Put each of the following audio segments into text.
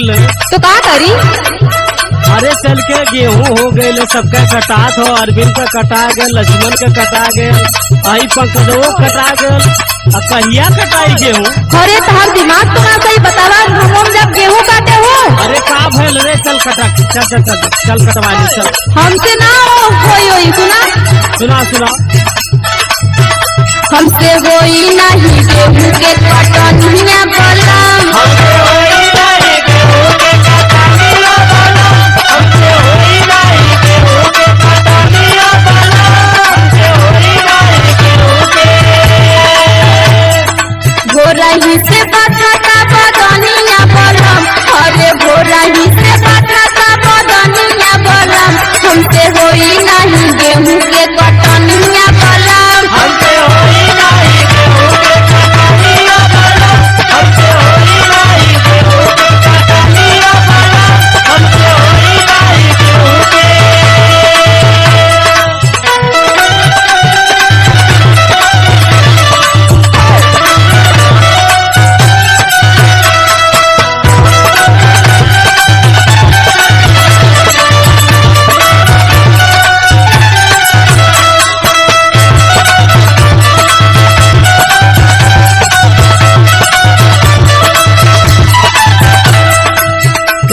गए तो का करी? अरे चल के गेहूं हो गए सबका कटात हो, अरविंद का कटा गए, लक्ष्मण का कटा गए, आई पंकजो कटा गए, कहिया कटाई गेहूं? अरे तहार दिमाग तो ना सही बतावा, हम जब गेहूं काटे हो। अरे का भइल रे? चल कटा, चल चल चल चल कटवानी चल। हमसे ना होई सुना सुना सुना। हमसे होई नहीं गेहूं के कटनिया बलम, हमसे होई नहीं गेहूं के कटनिया बलम, हमसे होई नहीं गेहूं के कटनिया बलम, हमसे होई नहीं गेहूं के। भोरही से बटाटा बदनिया बलम, अरे भोरही से बटाटा बदनिया बलम, हमसे होई नहीं गेहूं के कटनिया बलम, हमसे होई नहीं गेहूं के कटनिया बलम, हमसे होई नहीं गेहूं के कटनिया बलम, हमसे होई नहीं गेहूं के।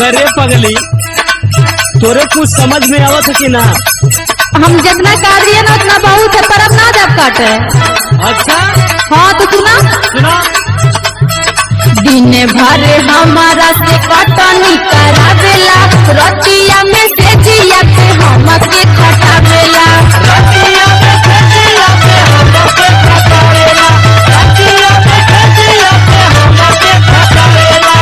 अरे पगली, तोरे कुछ समझ में आवत है कि ना? हम जितना काट दिए ना उतना बहुत है, पर अब ना जब काटे। अच्छा हाँ तो सुना सुना। दिन भर हमारा से कटनी करावेला, रतिया में से जिया के हमके खटावेला, रतिया में से जिया के हमके खटावेला, रतिया में से जिया के हमके खटावेला।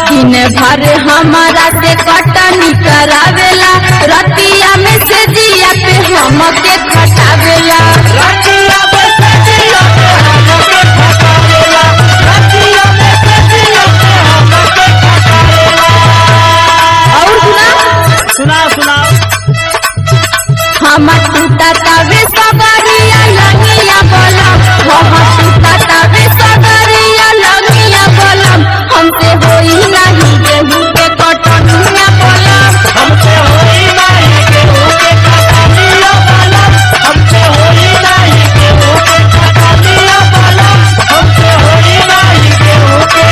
दिन भर हमारा से कटनी करावेला, रतिया में से जिया पे हमके खटावेला, रतिया में से जिया पे हमके खटावेला, रतिया में से जिया पे हमके खटावेला। और सुना सुना सुना। हम टूटा तवे सबरिया लंगिया बलम, हम टूटा तवे सबरिया लंगिया बलम, हमसे होई नहीं गेहूं के कटनिया बलम, हमसे होई नहीं गेहूं के कटनिया बलम, हमसे होई नहीं गेहूं के कटनिया बलम, हमसे होई नहीं गेहूं के।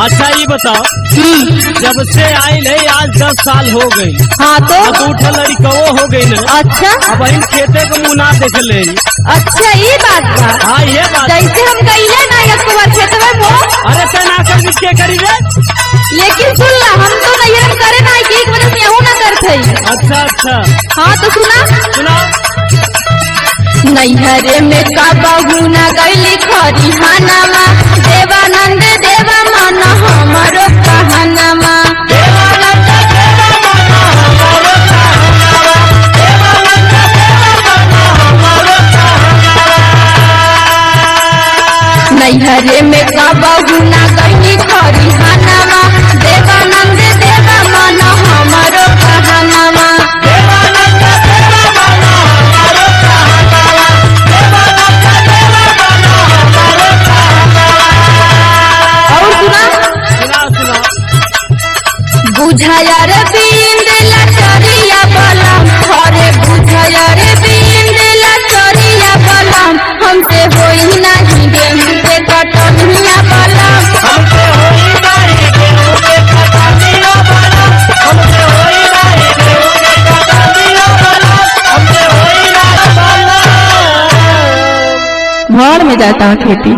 अच्छा ये बताओ, जब से आई नहीं आज 10 साल हो गई। हाँ तो अब उठा लड़का हो गई ना। अच्छा अब इन खेते को मुना देख ले। अच्छा ये बात बा। हाँ ये बात। जैसे हम गईले ना एक बार खेतवे में, अरे तना कर के करी रे। लेकिन सुन ला, हम तो नैहर करे ना कि एक वजह से यहू ना करते। अच्छा अच्छा हाँ तो सुना सुना। नैहरे में कबहू न गईली खरिहानमा, देवानंद देवा मन हमरो कहनमा, देवानंद देवा मन हमरो कहनमा, देवानंद देवा मन हमरो कहनमा। नैहरे में कबहू न गईली खरिहानमा, देवानंद देवा मन हमरो कहनमा, देवानंद देवा मन हमरो कहनमा, देवानंद देवा मन हमरो कहनमा। और सुना सुना सुना। बुझाया रे बिंद लचरिया बलम, अरे बुझाया रे बिंद लचरिया बलम, हमसे होई नहीं गेहूं के कटनिया बलम, हमसे होई नहीं गेहूं के कटनिया बलम, हमसे होई नहीं गेहूं के कटनिया बलम, हमसे होई नहीं बलम। भाड़ में जाता खेती।